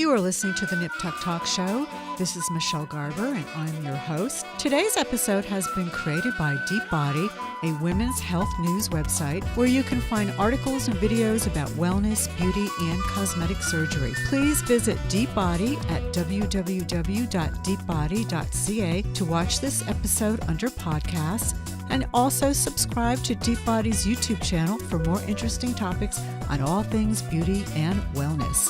You are listening to the Nip Tuck Talk Show. This is Michele Garber, and I'm your host. Today's episode has been created by Deepbody, a women's health news website where you can find articles and videos about wellness, beauty, and cosmetic surgery. Please visit Deepbody at www.Deepbody.ca to watch this episode under podcasts, and also subscribe to Deepbody's YouTube channel for more interesting topics on all things beauty and wellness.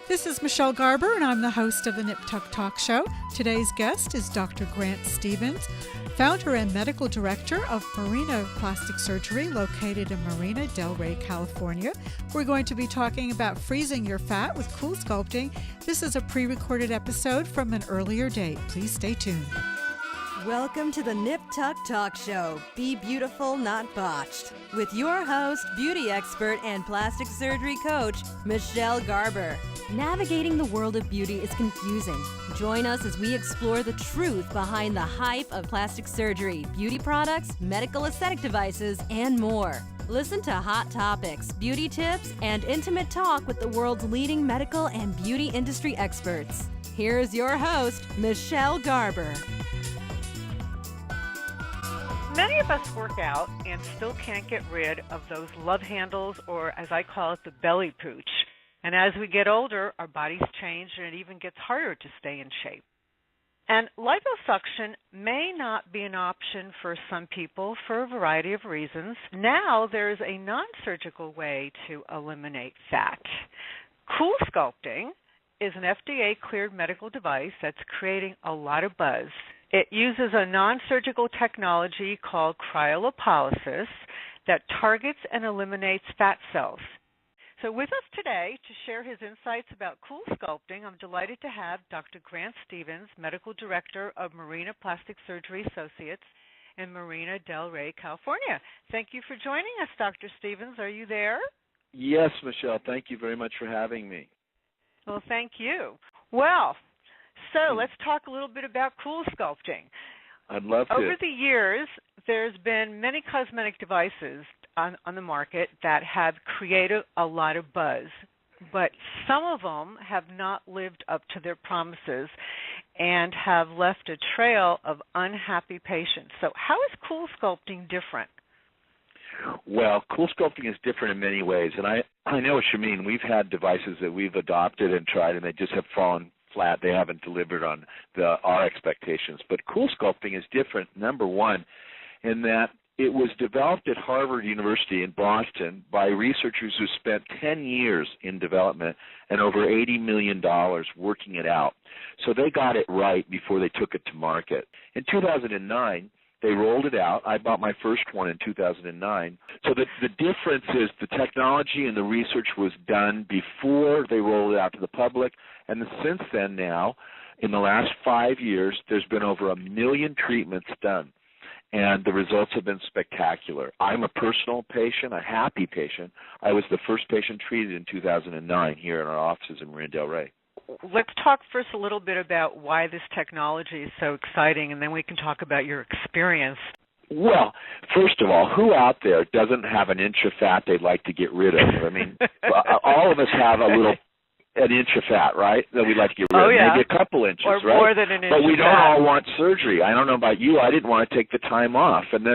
This is Michele Garber, and I'm the host of the Nip Tuck Talk Show. Today's guest is Dr. Grant Stevens, founder and medical director of Marina Plastic Surgery, located in Marina Del Rey, California. We're going to be talking about freezing your fat with CoolSculpting. This is a pre-recorded episode from an earlier date. Please stay tuned. Welcome to the Nip Tuck Talk Show. Be beautiful, not botched. With your host, beauty expert and plastic surgery coach, Michele Garber. Navigating the world of beauty is confusing. Join us as we explore the truth behind the hype of plastic surgery, beauty products, medical aesthetic devices, and more. Listen to hot topics, beauty tips, and intimate talk with the world's leading medical and beauty industry experts. Here's your host, Michele Garber. Many of us work out and still can't get rid of those love handles, or as I call it, the belly pooch. And as we get older, our bodies change and it even gets harder to stay in shape. And liposuction may not be an option for some people for a variety of reasons. Now there's a non-surgical way to eliminate fat. CoolSculpting is an FDA-cleared medical device that's creating a lot of buzz. It uses a non-surgical technology called cryolipolysis that targets and eliminates fat cells. So with us today to share his insights about CoolSculpting, I'm delighted to have Dr. Grant Stevens, Medical Director of Marina Plastic Surgery Associates in Marina Del Rey, California. Thank you for joining us, Dr. Stevens. Are you there? Yes, Michele. Thank you very much for having me. Well, thank you. Well, so let's talk a little bit about CoolSculpting. I'd love to. Over the years, there's been many cosmetic devices on the market that have created a lot of buzz, but some of them have not lived up to their promises and have left a trail of unhappy patients. So how is CoolSculpting different? Well, CoolSculpting is different in many ways, and I know what you mean. We've had devices that we've adopted and tried, and they just have fallen flat. They haven't delivered on our expectations. But CoolSculpting is different, number one, in that it was developed at Harvard University in Boston by researchers who spent 10 years in development and over $80 million working it out. So they got it right before they took it to market. In 2009, they rolled it out. I bought my first one in 2009. So the difference is the technology and the research was done before they rolled it out to the public. And since then now, in the last 5 years, there's been over 1 million treatments done. And the results have been spectacular. I'm a personal patient, a happy patient. I was the first patient treated in 2009 here in our offices in Marina Del Rey. Let's talk first a little bit about why this technology is so exciting, and then we can talk about your experience. Well, first of all, who out there doesn't have an inch of fat they'd like to get rid of? I mean, all of us have an inch of fat, right, that we'd like to get rid of. Yeah. Maybe a couple inches, or right? More than an inch. But we don't fat. all want surgery. I don't know about you. I didn't want to take the time off. And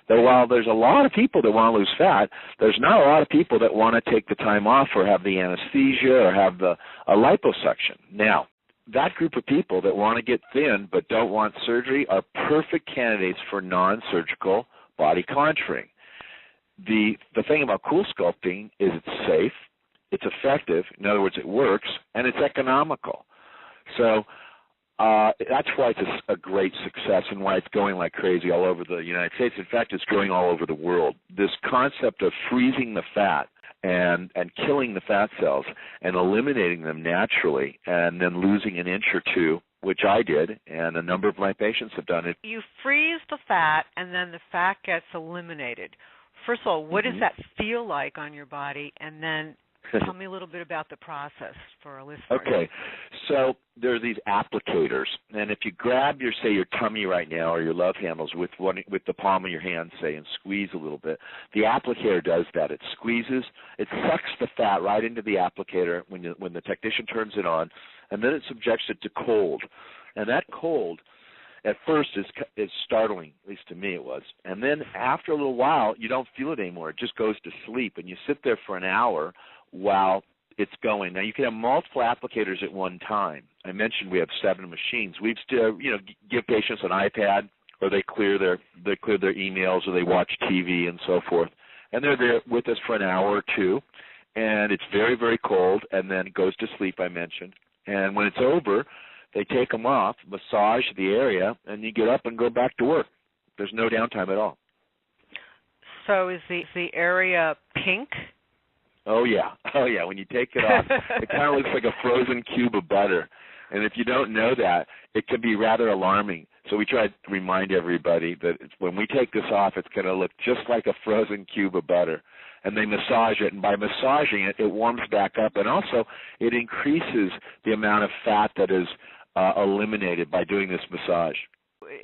while there's a lot of people that want to lose fat, there's not a lot of people that want to take the time off or have the anesthesia or have a liposuction. Now, that group of people that want to get thin but don't want surgery are perfect candidates for non-surgical body contouring. The thing about CoolSculpting is it's safe. It's effective. In other words, it works, and it's economical. So that's why it's a great success and why it's going like crazy all over the United States. In fact, it's growing all over the world. This concept of freezing the fat and killing the fat cells and eliminating them naturally and then losing an inch or two, which I did, and a number of my patients have done it. You freeze the fat, and then the fat gets eliminated. First of all, what does that feel like on your body? And then Tell me a little bit about the process for our listeners. Okay, so there are these applicators, and if you grab your tummy right now or your love handles with the palm of your hand, say, and squeeze a little bit, the applicator does that. It squeezes, it sucks the fat right into the applicator when the technician turns it on, and then it subjects it to cold. And that cold, at first, is startling, at least to me it was. And then after a little while, you don't feel it anymore. It just goes to sleep, and you sit there for an hour while it's going. Now, you can have multiple applicators at one time. I mentioned we have 7 machines. We've still, give patients an iPad, or they clear their emails, or they watch TV and so forth. And they're there with us for an hour or two, and it's very, very cold, and then it goes to sleep, I mentioned. And when it's over, they take them off, massage the area, and you get up and go back to work. There's no downtime at all. So is the area pink? Oh, yeah. When you take it off, it kind of looks like a frozen cube of butter. And if you don't know that, it can be rather alarming. So we try to remind everybody that when we take this off, it's going to look just like a frozen cube of butter. And they massage it, and by massaging it, it warms back up. And also, it increases the amount of fat that is eliminated by doing this massage.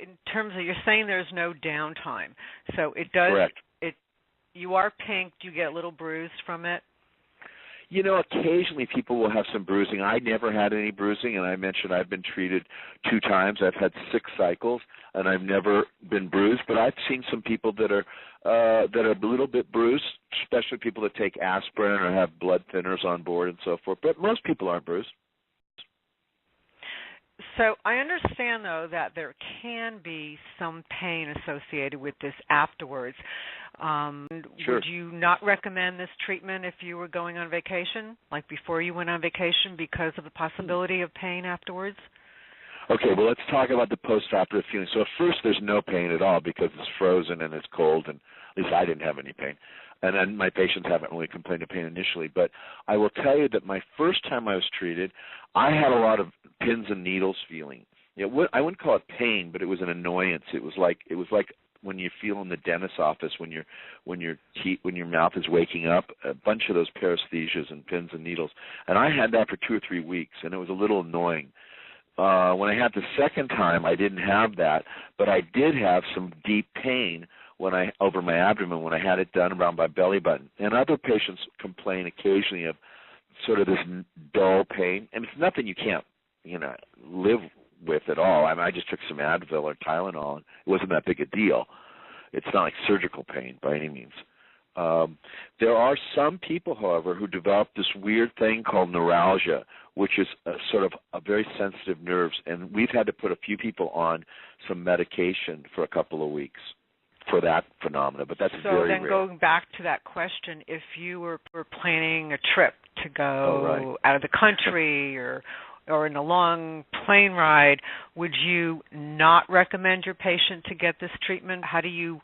In terms of, you're saying there's no downtime. So it does. Correct. You are pink. Do you get a little bruised from it? Occasionally people will have some bruising. I never had any bruising, and I mentioned I've been treated 2 times. I've had 6 cycles, and I've never been bruised. But I've seen some people that are a little bit bruised, especially people that take aspirin or have blood thinners on board and so forth. But most people aren't bruised. So I understand, though, that there can be some pain associated with this afterwards. Sure. Would you not recommend this treatment if you were going on vacation, like before you went on vacation, because of the possibility of pain afterwards? Okay, well, let's talk about the post-operative feeling. So at first there's no pain at all because it's frozen and it's cold, and at least I didn't have any pain. And then my patients haven't really complained of pain initially. But I will tell you that my first time I was treated, I had a lot of pins and needles feeling. I wouldn't call it pain, but it was an annoyance. It was like when you feel in the dentist's office when your mouth is waking up, a bunch of those paresthesias and pins and needles. And I had that for 2 or 3 weeks, and it was a little annoying. When I had the second time, I didn't have that, but I did have some deep pain over my abdomen when I had it done around my belly button. And other patients complain occasionally of sort of this dull pain, and it's nothing you can't, live with at all. I mean, I just took some Advil or Tylenol, and it wasn't that big a deal. It's not like surgical pain by any means. There are some people, however, who develop this weird thing called neuralgia, which is sort of a very sensitive nerves, and we've had to put a few people on some medication for a couple of weeks for that phenomena, but that's very rare. So then going back to that question, if you were planning a trip to go out of the country or in a long plane ride, would you not recommend your patient to get this treatment? How do you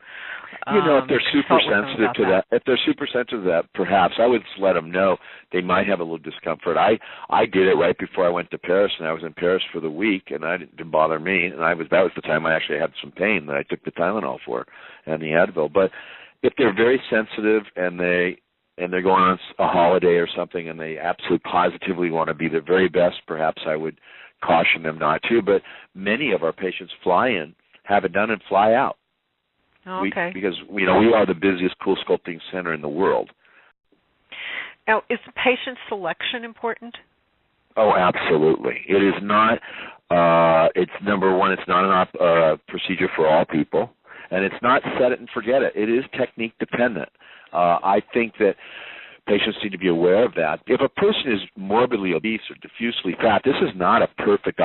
if they're super sensitive to that, if they're super sensitive to that, perhaps I would just let them know they might have a little discomfort. I did it right before I went to Paris, and I was in Paris for the week, and it didn't bother me, and that was the time I actually had some pain that I took the Tylenol for and the Advil. But if they're very sensitive and they're going on a holiday or something and they absolutely positively want to be their very best, perhaps I would caution them not to. But many of our patients fly in, have it done, and fly out. Oh, okay. Because we are the busiest CoolSculpting center in the world. Now, is patient selection important? Oh, absolutely. It is not. It's number one. It's not a procedure for all people, and it's not set it and forget it. It is technique dependent. I think that patients need to be aware of that. If a person is morbidly obese or diffusely fat, this is not a perfect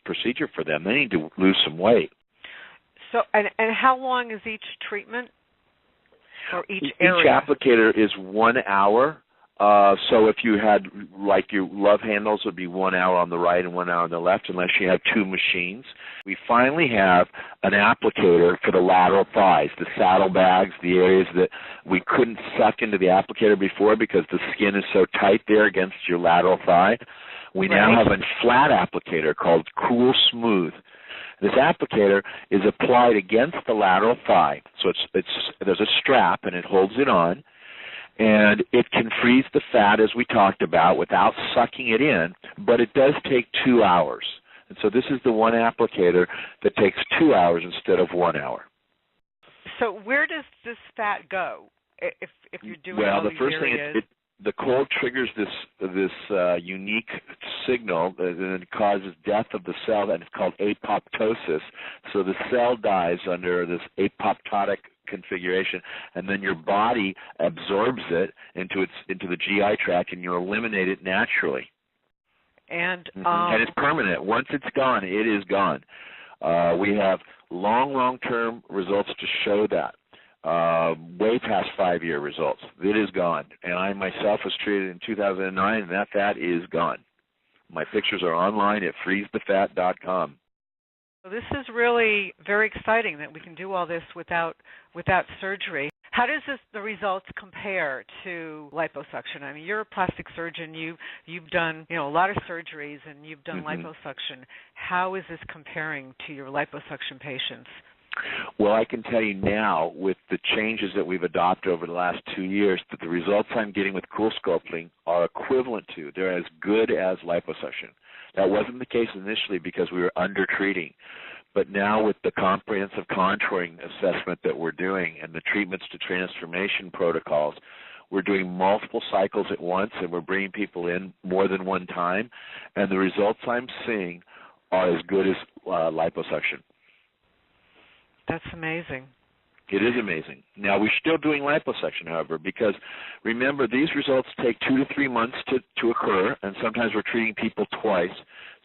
procedure for them. They need to lose some weight. So, and how long is each treatment or each area? Each applicator is 1 hour. So if you had, like your love handles would be 1 hour on the right and 1 hour on the left, unless you have 2 machines. We finally have an applicator for the lateral thighs, the saddlebags, the areas that we couldn't suck into the applicator before because the skin is so tight there against your lateral thigh. We now have a flat applicator called Cool Smooth. This applicator is applied against the lateral thigh. So there's a strap and it holds it on. And it can freeze the fat, as we talked about, without sucking it in, but it does take 2 hours. And so this is the one applicator that takes 2 hours instead of 1 hour. So where does this fat go if you're doing well, all the these first areas? thing, the cold triggers this unique signal, and it causes death of the cell, and it's called apoptosis. So the cell dies under this apoptotic configuration, and then your body absorbs it into the GI tract, and you eliminate it naturally. And and it's permanent. Once it's gone, it is gone. We have long-term results to show that. Way past 5-year results. It is gone. And I myself was treated in 2009, and that fat is gone. My pictures are online at freezethefat.com. So this is really very exciting that we can do all this without surgery. How does the results compare to liposuction? I mean, you're a plastic surgeon. You've done a lot of surgeries, and you've done liposuction. How is this comparing to your liposuction patients? Well, I can tell you now, with the changes that we've adopted over the last 2 years, that the results I'm getting with CoolSculpting are equivalent to, they're as good as liposuction. That wasn't the case initially because we were under-treating. But now with the comprehensive contouring assessment that we're doing and the treatments to transformation protocols, we're doing multiple cycles at once, and we're bringing people in more than one time, and the results I'm seeing are as good as liposuction. That's amazing. It is amazing. Now, we're still doing liposuction, however, because remember, these results take 2 to 3 months to occur, and sometimes we're treating people twice.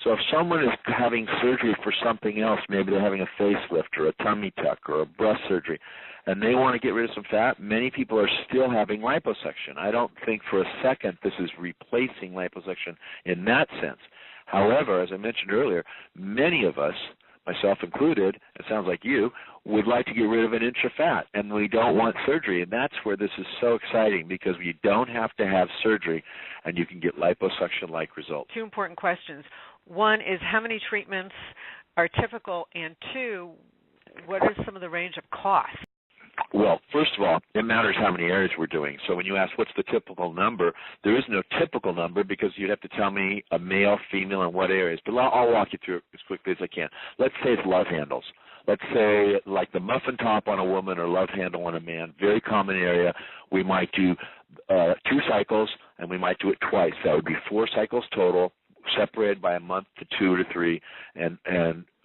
So if someone is having surgery for something else, maybe they're having a facelift or a tummy tuck or a breast surgery, and they want to get rid of some fat, many people are still having liposuction. I don't think for a second this is replacing liposuction in that sense. However, as I mentioned earlier, many of us, myself included, it sounds like you, would like to get rid of an inch of fat, and we don't want surgery. And that's where this is so exciting, because you don't have to have surgery, and you can get liposuction-like results. 2 important questions. One is, how many treatments are typical? And 2, what is some of the range of cost? Well, first of all, it matters how many areas we're doing. So when you ask what's the typical number, there is no typical number, because you'd have to tell me a male, female, and what areas. But I'll walk you through it as quickly as I can. Let's say it's love handles. Let's say like the muffin top on a woman or love handle on a man, very common area. We might do 2 cycles, and we might do it twice. That would be 4 cycles total, separated by a month to 2 to 3, and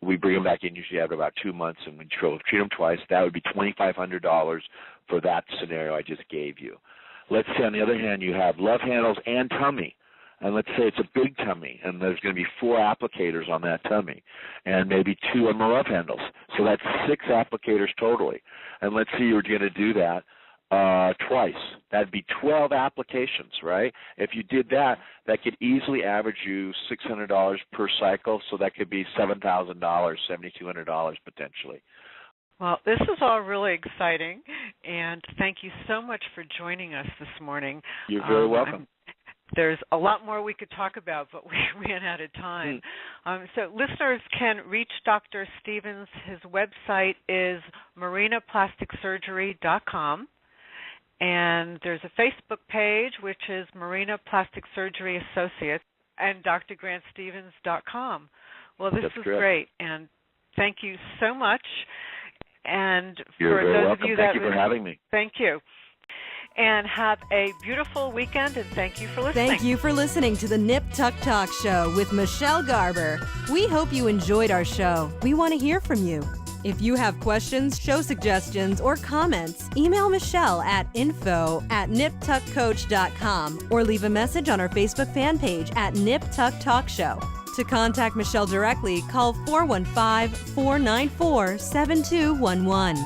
we bring them back in usually after about 2 months, and we treat them twice. That would be $2,500 for that scenario I just gave you. Let's say, on the other hand, you have love handles and tummy. And let's say it's a big tummy, and there's going to be 4 applicators on that tummy, and maybe 2 on the love handles. So that's 6 applicators totally. And let's say you're going to do that twice. That'd be 12 applications, right? If you did that, that could easily average you $600 per cycle, so that could be $7,000, $7,200 potentially. Well, this is all really exciting, and thank you so much for joining us this morning. You're very welcome. There's a lot more we could talk about, but we ran out of time. So listeners can reach Dr. Stevens. His website is marinaplasticsurgery.com. And there's a Facebook page, which is Marina Plastic Surgery Associates, and drgrantstevens.com. Well, this was great, and thank you so much. And You're for very those welcome. of you Thank you for having me. Thank you. And have a beautiful weekend, and thank you for listening. Thank you for listening to the Nip Tuck Talk Show with Michele Garber. We hope you enjoyed our show. We want to hear from you. If you have questions, show suggestions, or comments, email Michele at info@niptuckcoach.com or leave a message on our Facebook fan page at Nip Tuck Talk Show. To contact Michele directly, call 415-494-7211.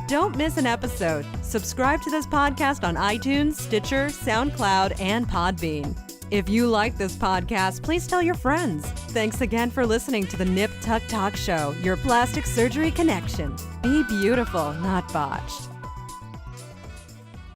Don't miss an episode. Subscribe to this podcast on iTunes, Stitcher, SoundCloud, and Podbean. If you like this podcast, please tell your friends. Thanks again for listening to the Nip Tuck Talk Show, your plastic surgery connection. Be beautiful, not botched.